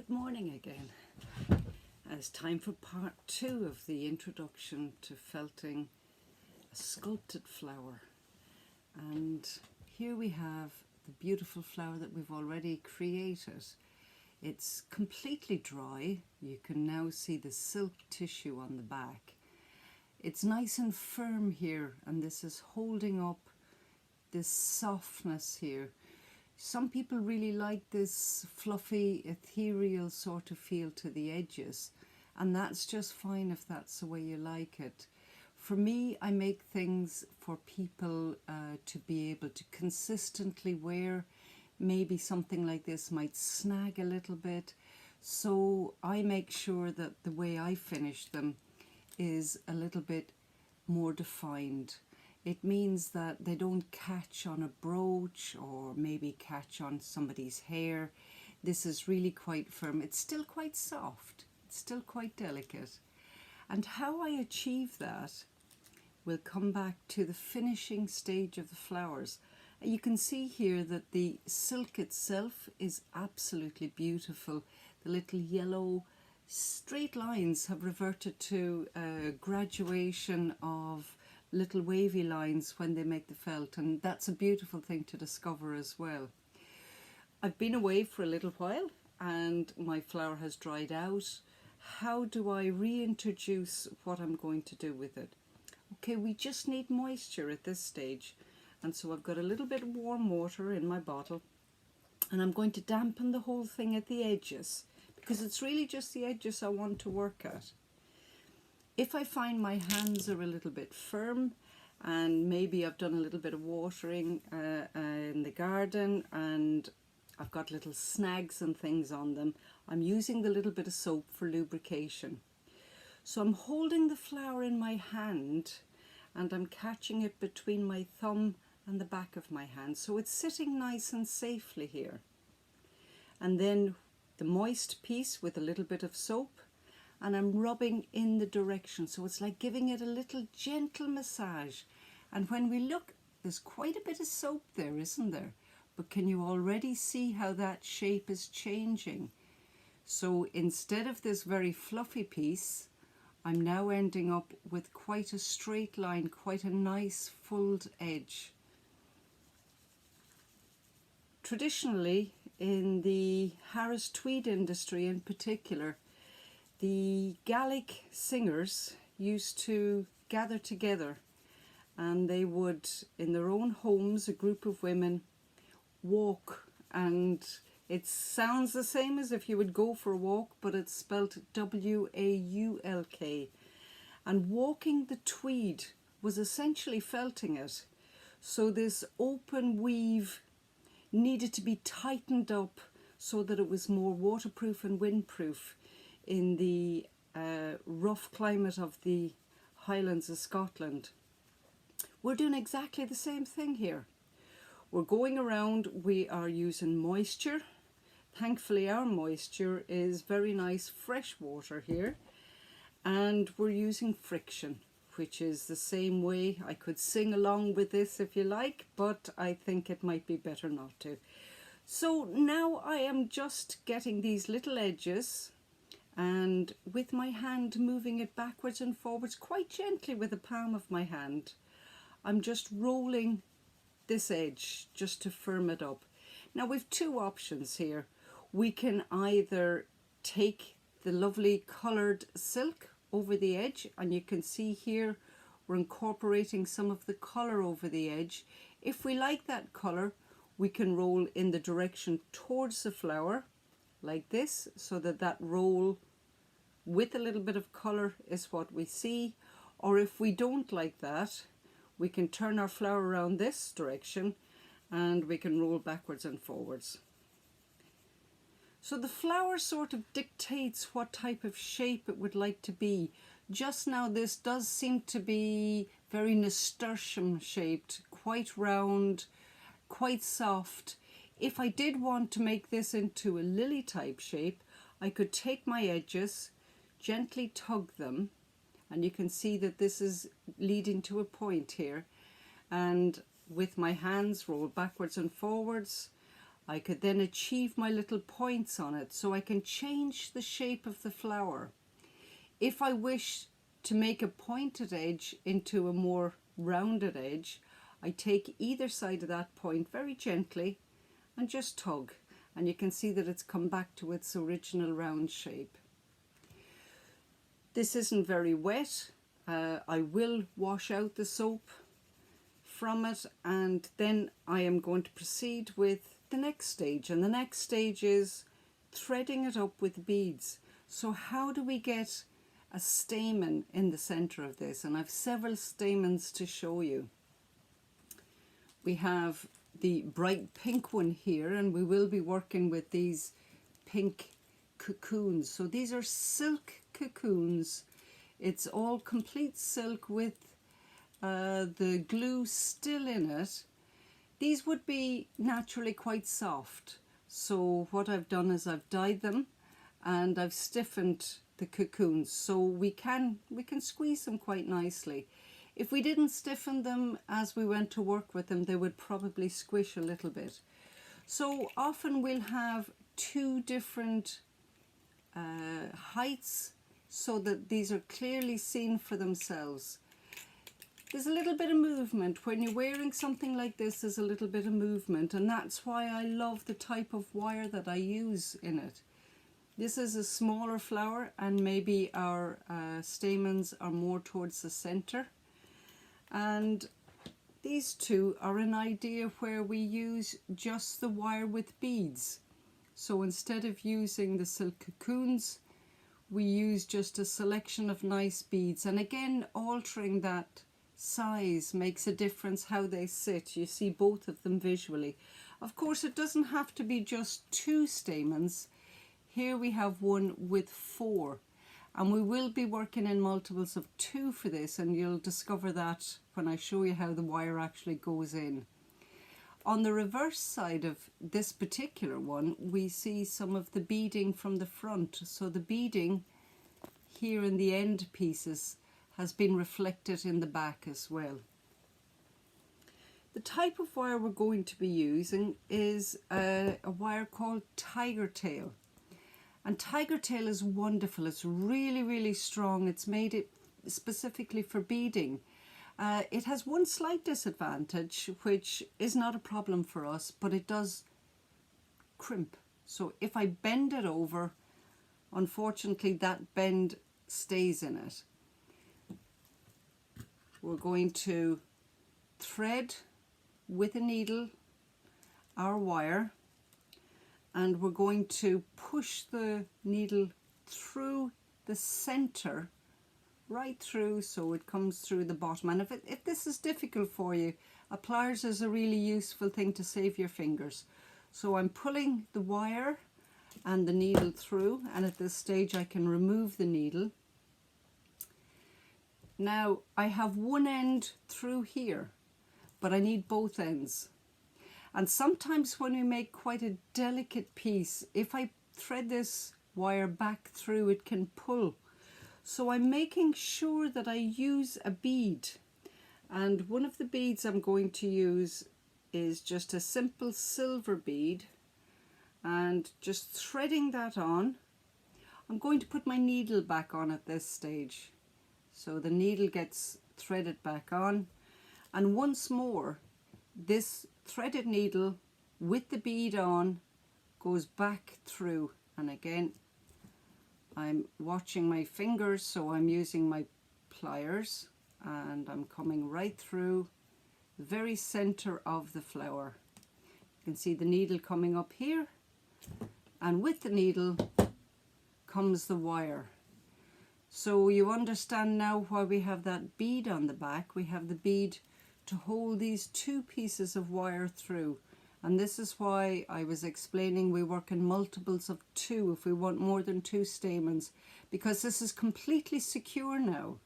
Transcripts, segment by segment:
Good morning again. It's time for part 2 of the introduction to felting a sculpted flower. And here we have the beautiful flower that we've already created. It's completely dry. You can now see the silk tissue on the back. It's nice and firm here, and this is holding up this softness here. Some people really like this fluffy, ethereal sort of feel to the edges, and that's just fine if that's the way you like it. For me, I make things for people to be able to consistently wear. Maybe something like this might snag a little bit, so I make sure that the way I finish them is a little bit more defined. It means that they don't catch on a brooch or maybe catch on somebody's hair. This is really quite firm. It's still quite soft. It's still quite delicate. And how I achieve that will come back to the finishing stage of the flowers. You can see here that the silk itself is absolutely beautiful. The little yellow straight lines have reverted to a graduation of little wavy lines when they make the felt, and that's a beautiful thing to discover as well. I've been away for a little while and my flower has dried out. How do I reintroduce what I'm going to do with it? Okay, we just need moisture at this stage, and so I've got a little bit of warm water in my bottle, and I'm going to dampen the whole thing at the edges because it's really just the edges I want to work at. If I find my hands are a little bit firm and maybe I've done a little bit of watering in the garden and I've got little snags and things on them, I'm using the little bit of soap for lubrication. So I'm holding the flower in my hand and I'm catching it between my thumb and the back of my hand, so it's sitting nice and safely here. And then the moist piece with a little bit of soap, and I'm rubbing in the direction, so it's like giving it a little gentle massage. And when we look, there's quite a bit of soap there, isn't there? But can you already see how that shape is changing? So instead of this very fluffy piece, I'm now ending up with quite a straight line, quite a nice fulled edge. Traditionally, in the Harris tweed industry in particular, the Gaelic singers used to gather together and they would, in their own homes, a group of women, walk, and it sounds the same as if you would go for a walk, but it's spelt W-A-U-L-K. And walking the tweed was essentially felting it. So this open weave needed to be tightened up so that it was more waterproof and windproof in the rough climate of the Highlands of Scotland. We're doing exactly the same thing here. We're going around, we are using moisture. Thankfully our moisture is very nice fresh water here, and we're using friction, which is the same way. I could sing along with this if you like, but I think it might be better not to. So now I am just getting these little edges, and with my hand moving it backwards and forwards quite gently with the palm of my hand, I'm just rolling this edge just to firm it up. Now we've two options here. We can either take the lovely coloured silk over the edge, and you can see here we're incorporating some of the colour over the edge. If we like that colour, we can roll in the direction towards the flower like this, so that that roll with a little bit of colour is what we see. Or if we don't like that, we can turn our flower around this direction and we can roll backwards and forwards. So the flower sort of dictates what type of shape it would like to be. Just now this does seem to be very nasturtium shaped, quite round, quite soft. If I did want to make this into a lily type shape, I could take my edges, gently tug them, and you can see that this is leading to a point here, and with my hands roll backwards and forwards, I could then achieve my little points on it, so I can change the shape of the flower. If I wish to make a pointed edge into a more rounded edge, I take either side of that point very gently and just tug, and you can see that it's come back to its original round shape. This isn't very wet. I will wash out the soap from it, and then I am going to proceed with the next stage, and the next stage is threading it up with beads. So how do we get a stamen in the center of this? And I've several stamens to show you. We have the bright pink one here, and we will be working with these pink cocoons. So these are silk cocoons. It's all complete silk with the glue still in it. These would be naturally quite soft. So what I've done is I've dyed them and I've stiffened the cocoons, so we can squeeze them quite nicely. If we didn't stiffen them as we went to work with them, they would probably squish a little bit. So often we'll have two different heights so that these are clearly seen for themselves. There's a little bit of movement. When you're wearing something like this, there's a little bit of movement, and that's why I love the type of wire that I use in it. This is a smaller flower, and maybe our stamens are more towards the center. And these two are an idea where we use just the wire with beads. So instead of using the silk cocoons, we use just a selection of nice beads. And again, altering that size makes a difference how they sit. You see both of them visually. Of course, it doesn't have to be just 2 stamens. Here we have one with 4, and we will be working in multiples of 2 for this, and you'll discover that when I show you how the wire actually goes in. On the reverse side of this particular one, we see some of the beading from the front. So the beading here in the end pieces has been reflected in the back as well. The type of wire we're going to be using is a wire called tiger tail. And tiger tail is wonderful. It's really, really strong. It's made it specifically for beading. It has one slight disadvantage, which is not a problem for us, but it does crimp. So if I bend it over, unfortunately that bend stays in it. We're going to thread with a needle our wire, and we're going to push the needle through the center, right through, so it comes through the bottom. And if this is difficult for you, a pliers is a really useful thing to save your fingers. So I'm pulling the wire and the needle through, and at this stage I can remove the needle. Now I have one end through here, but I need both ends. And sometimes when we make quite a delicate piece, if I thread this wire back through, it can pull. So I'm making sure that I use a bead. And one of the beads I'm going to use is just a simple silver bead, and just threading that on. I'm going to put my needle back on at this stage. So the needle gets threaded back on, and once more this threaded needle with the bead on goes back through. And again, I'm watching my fingers, so I'm using my pliers, and I'm coming right through the very center of the flower. You can see the needle coming up here, and with the needle comes the wire. So you understand now why we have that bead on the back. We have the bead to hold these 2 pieces of wire through, and this is why I was explaining we work in multiples of 2 if we want more than 2 stamens, because this is completely secure now.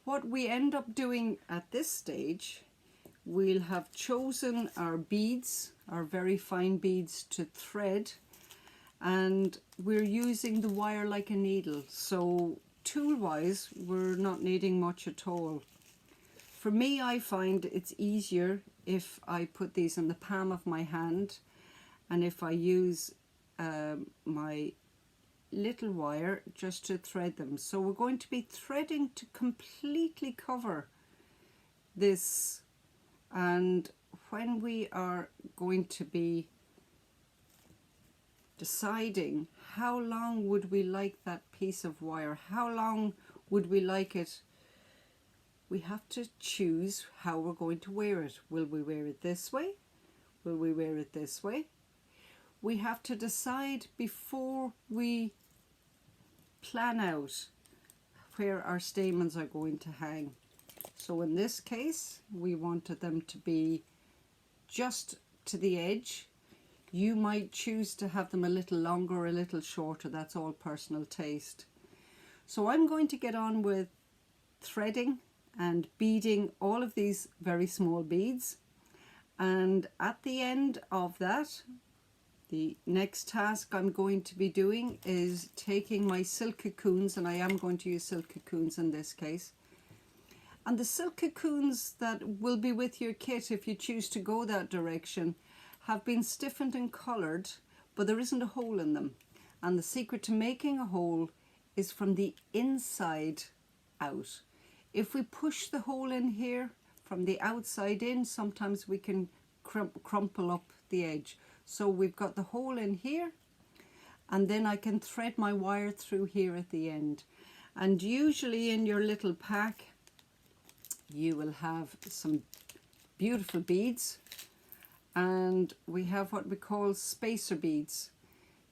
What we end up doing at this stage, we'll have chosen our beads, our very fine beads to thread, and we're using the wire like a needle. So tool wise, we're not needing much at all. For me, I find it's easier if I put these in the palm of my hand, and if I use my little wire just to thread them. So we're going to be threading to completely cover this, and when we are going to be deciding how long would we like that piece of wire, how long would we like it, we have to choose how we're going to wear it. Will we wear it this way? Will we wear it this way? We have to decide before we plan out where our stamens are going to hang. So in this case, we wanted them to be just to the edge. You might choose to have them a little longer or a little shorter. That's all personal taste. So I'm going to get on with threading and beading all of these very small beads. And at the end of that, the next task I'm going to be doing is taking my silk cocoons, and I am going to use silk cocoons in this case. And the silk cocoons that will be with your kit, if you choose to go that direction, have been stiffened and coloured, but there isn't a hole in them. And the secret to making a hole is from the inside out. If we push the hole in here from the outside in, sometimes we can crumple up the edge. So we've got the hole in here, and then I can thread my wire through here at the end. And usually in your little pack, you will have some beautiful beads, and we have what we call spacer beads.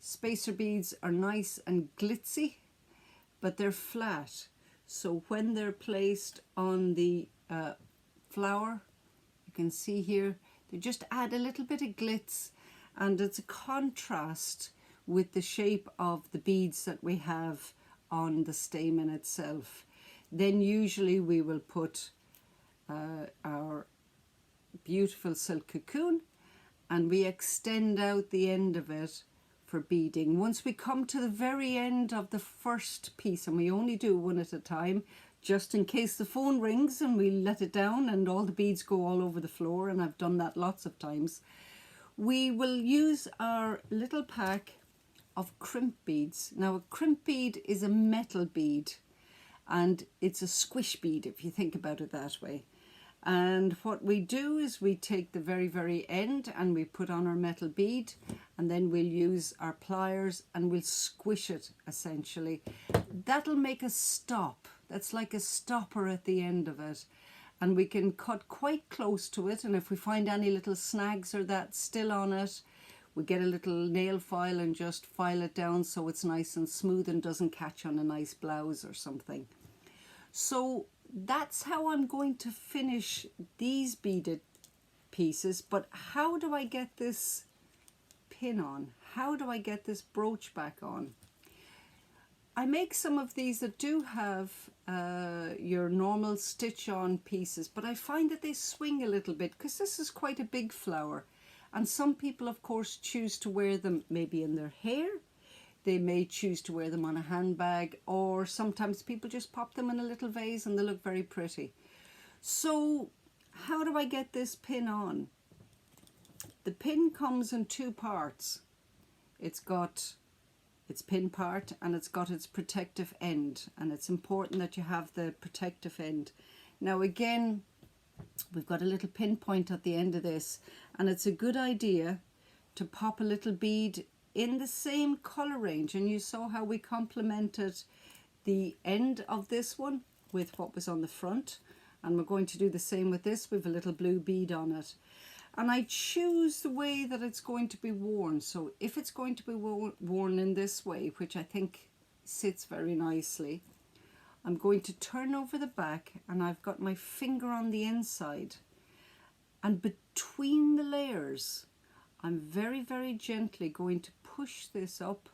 Spacer beads are nice and glitzy, but they're flat. So when they're placed on the flower, you can see here, they just add a little bit of glitz, and it's a contrast with the shape of the beads that we have on the stamen itself. Then usually we will put our beautiful silk cocoon, and we extend out the end of it for beading. Once we come to the very end of the first piece, and we only do one at a time, just in case the phone rings and we let it down and all the beads go all over the floor, and I've done that lots of times, we will use our little pack of crimp beads. Now, a crimp bead is a metal bead, and it's a squish bead if you think about it that way. And what we do is we take the very, very end and we put on our metal bead, and then we'll use our pliers and we'll squish it essentially. That'll make a stop. That's like a stopper at the end of it. And we can cut quite close to it, and if we find any little snags or that still on it, we get a little nail file and just file it down so it's nice and smooth and doesn't catch on a nice blouse or something. So that's how I'm going to finish these beaded pieces. But how do I get this pin on? How do I get this brooch back on? I make some of these that do have your normal stitch on pieces, but I find that they swing a little bit because this is quite a big flower, and some people of course choose to wear them maybe in their hair. They may choose to wear them on a handbag, or sometimes people just pop them in a little vase and they look very pretty. So how do I get this pin on? The pin comes in two parts. It's got its pin part and it's got its protective end, and it's important that you have the protective end. Now again, we've got a little pin point at the end of this, and it's a good idea to pop a little bead in the same color range, and you saw how we complemented the end of this one with what was on the front, and we're going to do the same with this with a little blue bead on it. And I choose the way that it's going to be worn. So if it's going to be worn in this way, which I think sits very nicely, I'm going to turn over the back, and I've got my finger on the inside, and between the layers I'm very, very gently going to push this up.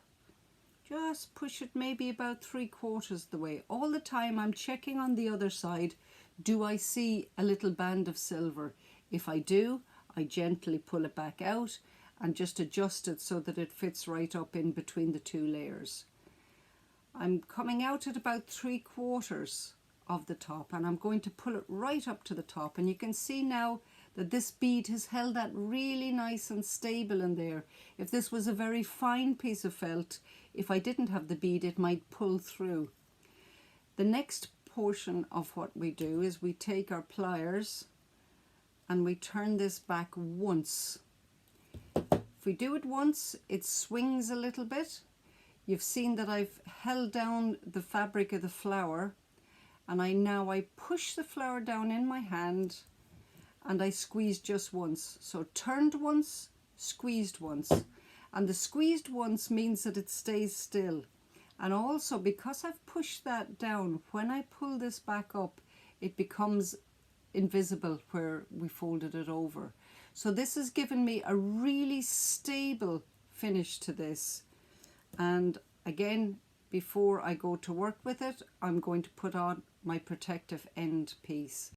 Just push it maybe about 3/4 of the way. All the time I'm checking on the other side, do I see a little band of silver? If I do, I gently pull it back out and just adjust it so that it fits right up in between the two layers. I'm coming out at about 3/4 of the top, and I'm going to pull it right up to the top, and you can see now that this bead has held that really nice and stable in there. If this was a very fine piece of felt, if I didn't have the bead, it might pull through. The next portion of what we do is we take our pliers and we turn this back once. If we do it once, it swings a little bit. You've seen that I've held down the fabric of the flower, and I push the flower down in my hand and I squeeze just once. So turned once, squeezed once. And the squeezed once means that it stays still. And also, because I've pushed that down, when I pull this back up, it becomes invisible where we folded it over. So this has given me a really stable finish to this. And again, before I go to work with it, I'm going to put on my protective end piece.